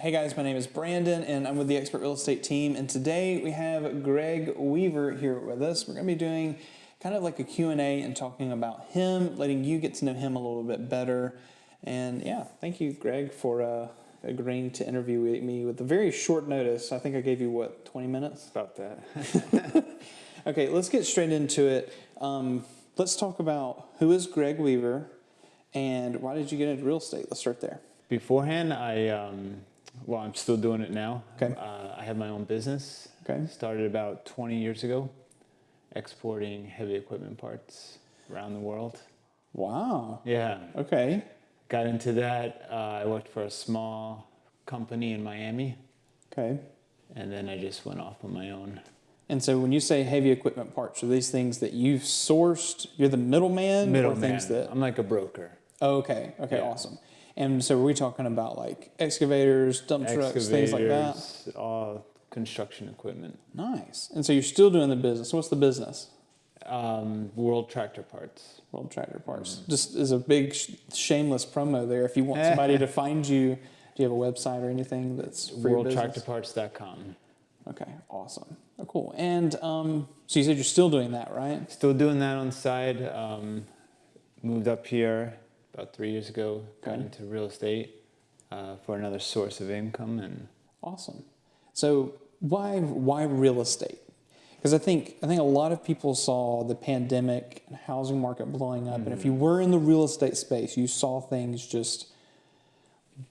Hey guys, my name is Brandon and I'm with the Expert Real Estate team, and today we have Greg Weaver here with us. We're going to be doing kind of like a Q&A and talking about him, letting you get to know him a little bit better. And yeah, thank you, Greg, for agreeing to interview me with a very short notice. I think I gave you, what, 20 minutes? About that. Okay, let's get straight into it. Let's talk about who is Greg Weaver and why did you get into real estate? Let's start there. Beforehand, I'm still doing it now. Okay. I have my own business. Okay. Started about 20 years ago, exporting heavy equipment parts around the world. Wow. Yeah. Okay. Got into that. I worked for a small company in Miami. Okay. And then I just went off on my own. And so when you say heavy equipment parts, are these things that you've sourced? You're the middleman? Or things that... I'm like a broker. Oh, okay. Okay, Yeah. Awesome. And so are we talking about like excavators, dump trucks, things like that? All construction equipment. Nice. And so you're still doing the business. What's the business? World Tractor Parts. World Tractor Parts. Just as a big shameless promo there. If you want somebody to find you, do you have a website or anything that's for your business? WorldTractorParts.com. Okay, awesome. Oh, cool. And so you said you're still doing that, right? Still doing that on the side. Moved up here about 3 years ago. Got into real estate for another source of income. And awesome. So why real estate? Because I think a lot of people saw the pandemic and housing market blowing up, and if you were in the real estate space, you saw things just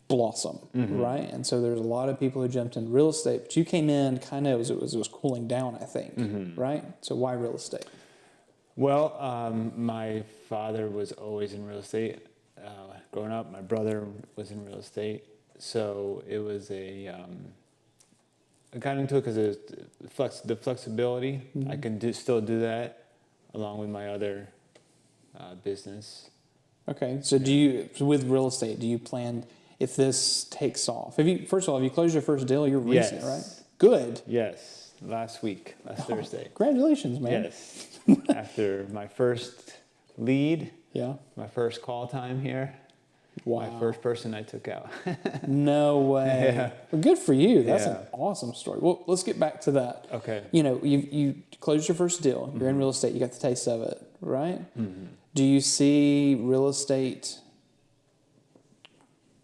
blossom, right? And so there's a lot of people who jumped in real estate, but you came in kind of as it was cooling down, I think, right? So why real estate? Well, my father was always in real estate. Growing up, my brother was in real estate, so it was I got into it because the flexibility. I can still do that along with my other business. Okay, so with real estate, do you plan, if this takes off? First of all, have you closed your first deal? You're recent, right? Good. Yes, last Thursday. Congratulations, man. Yes, after my first lead, my first call time here. Wow. My first person I took out. No way. Yeah. Well, good for you. That's an awesome story. Well, let's get back to that. Okay. You know, you closed your first deal. You're in real estate. You got the taste of it, right? Do you see real estate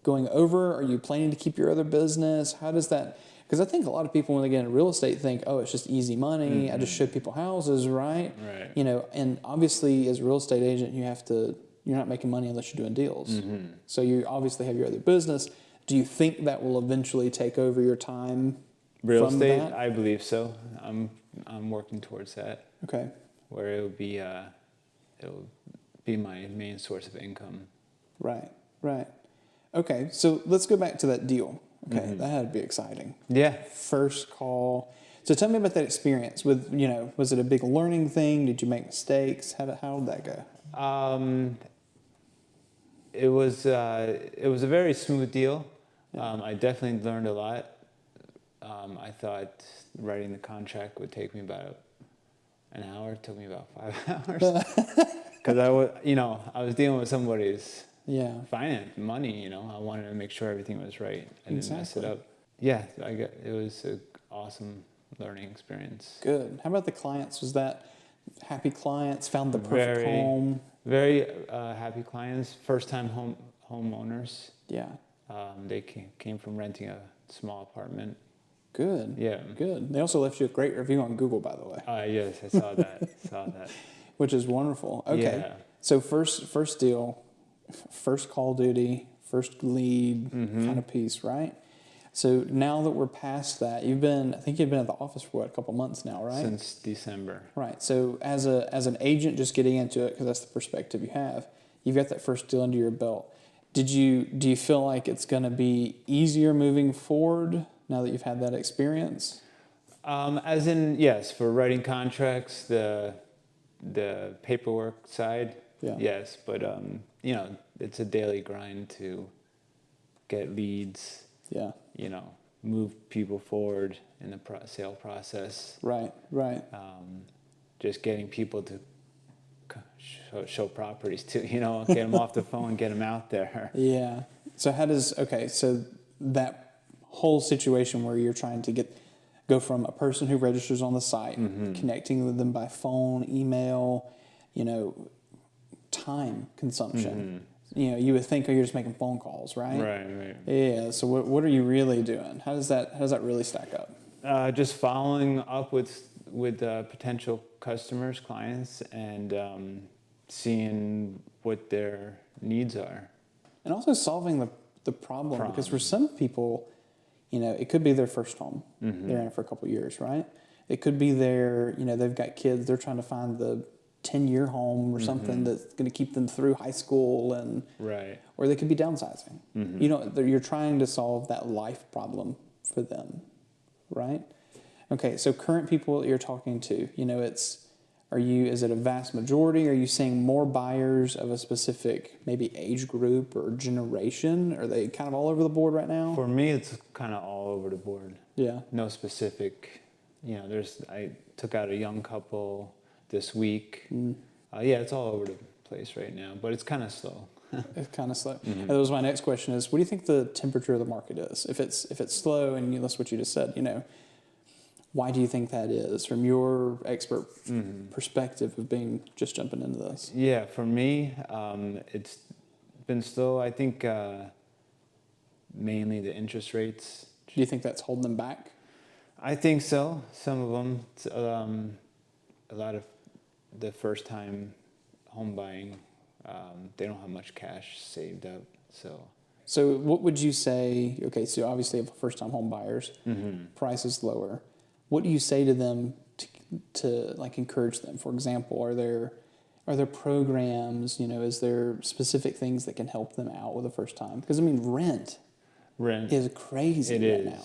going over? Are you planning to keep your other business? How does that... Because I think a lot of people, when they get into real estate, think, oh, it's just easy money. I just show people houses, right? Right. You know, and obviously as a real estate agent, you're not making money unless you're doing deals. So you obviously have your other business. Do you think that will eventually take over your time? Real from estate, that? I believe so. I'm working towards that. Okay. Where it'll be my main source of income. Right. Okay, so let's go back to that deal. Okay, that had to be exciting. Yeah. First Call. So tell me about that experience. Was it a big learning thing? Did you make mistakes? How did that go? It was a very smooth deal. I definitely learned a lot. I thought writing the contract would take me about an hour. It took me about 5 hours because I was dealing with somebody's finance money. I wanted to make sure everything was right. I didn't mess it up. Yeah, it was an awesome learning experience. Good. How about the clients? Was that happy clients? Found the perfect home? Very happy clients. First-time homeowners. Yeah. They came from renting a small apartment. Good. Yeah. Good. They also left you a great review on Google, by the way. Yes, I saw that. Which is wonderful. Okay. Yeah. So first deal, first call duty, first lead kind of piece, right? So now that we're past that, I think you've been at the office for a couple months now, right? Since December. Right. So as an agent just getting into it, because that's the perspective you have, you've got that first deal under your belt. Do you feel like it's going to be easier moving forward now that you've had that experience? As in, yes, for writing contracts, the paperwork side, yes, but it's a daily grind to get leads. Yeah. Move people forward in the sale process. Right. Just getting people to show properties to, get them off the phone, get them out there. Yeah. So so that whole situation where you're trying to go from a person who registers on the site, connecting with them by phone, email, time consumption. You would think, oh, you're just making phone calls, right? Right. Yeah. So what are you really doing? How does that really stack up? Just following up with potential customers, clients, and seeing what their needs are. And also solving the problem, because for some people, it could be their first home. They're in it for a couple of years, right? It could be they've got kids, they're trying to find the 10-year home or something that's going to keep them through high school, or they could be downsizing. You're trying to solve that life problem for them, right? Okay, so current people that you're talking to, is it a vast majority? Are you seeing more buyers of a specific maybe age group or generation? Are they kind of all over the board right now? For me, it's kind of all over the board. Yeah. No specific, I took out a young couple this week. It's all over the place right now, but it's kind of slow. It's kind of slow. And that was my next question is, what do you think the temperature of the market is? If it's slow, and that's what you just said, why do you think that is from your expert perspective of just jumping into this? Yeah, for me, it's been slow. I think mainly the interest rates. Do you think that's holding them back? I think so. Some of them, a lot of the first-time home buying, they don't have much cash saved up. So what would you say? Okay, so obviously, if first-time home buyers, price is lower. What do you say to them to encourage them? For example, are there programs? Is there specific things that can help them out with the first time? Because rent is crazy now,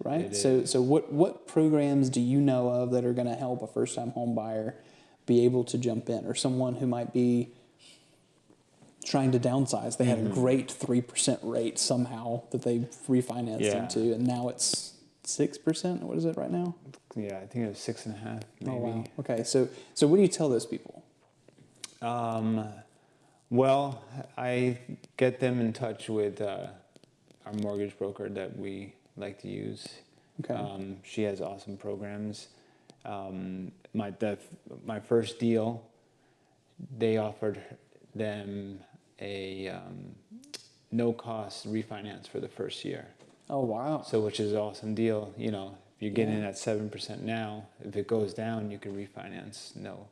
right? So what programs do you know of that are going to help a first time home buyer be able to jump in, or someone who might be trying to downsize? They had a great 3% rate somehow that they refinanced into, and now it's 6%. What is it right now? Yeah, I think it was 6.5. Maybe. Oh wow. Okay, so what do you tell those people? Well, I get them in touch with our mortgage broker that we like to use. Okay. She has awesome programs. My first deal, they offered them a no cost refinance for the first year. Oh wow. So which is an awesome deal. If you're getting in at 7% now, if it goes down, you can refinance no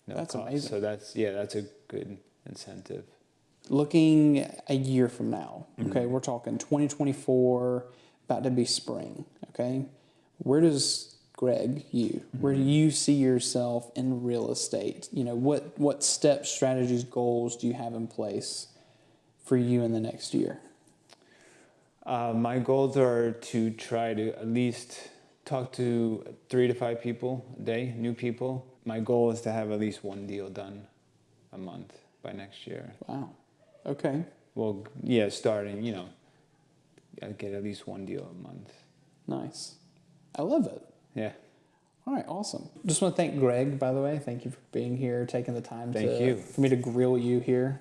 That's cost. amazing. So that's a good incentive. Looking a year from now, okay, we're talking 2024, about to be spring, okay? Where does Greg, where do you see yourself in real estate? What steps, strategies, goals do you have in place for you in the next year? My goals are to try to at least talk to 3 to 5 people a day, new people. My goal is to have at least one deal done a month by next year. Wow. Okay. Well, yeah, starting, I'd get at least one deal a month. Nice. I love it. Yeah. All right, awesome. Just want to thank Greg, by the way. Thank you for being here, taking the time for me to grill you here,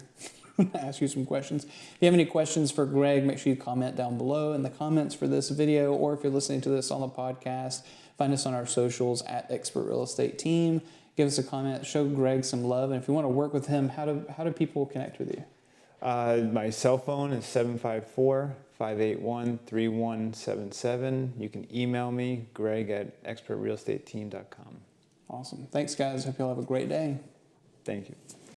ask you some questions. If you have any questions for Greg, make sure you comment down below in the comments for this video, or if you're listening to this on the podcast, find us on our socials at Expert Real Estate Team. Give us a comment, show Greg some love, and if you want to work with him, how do people connect with you? My cell phone is 754-581-3177. You can email me, greg@expertrealestateteam.com. Awesome. Thanks, guys. Hope you all have a great day. Thank you.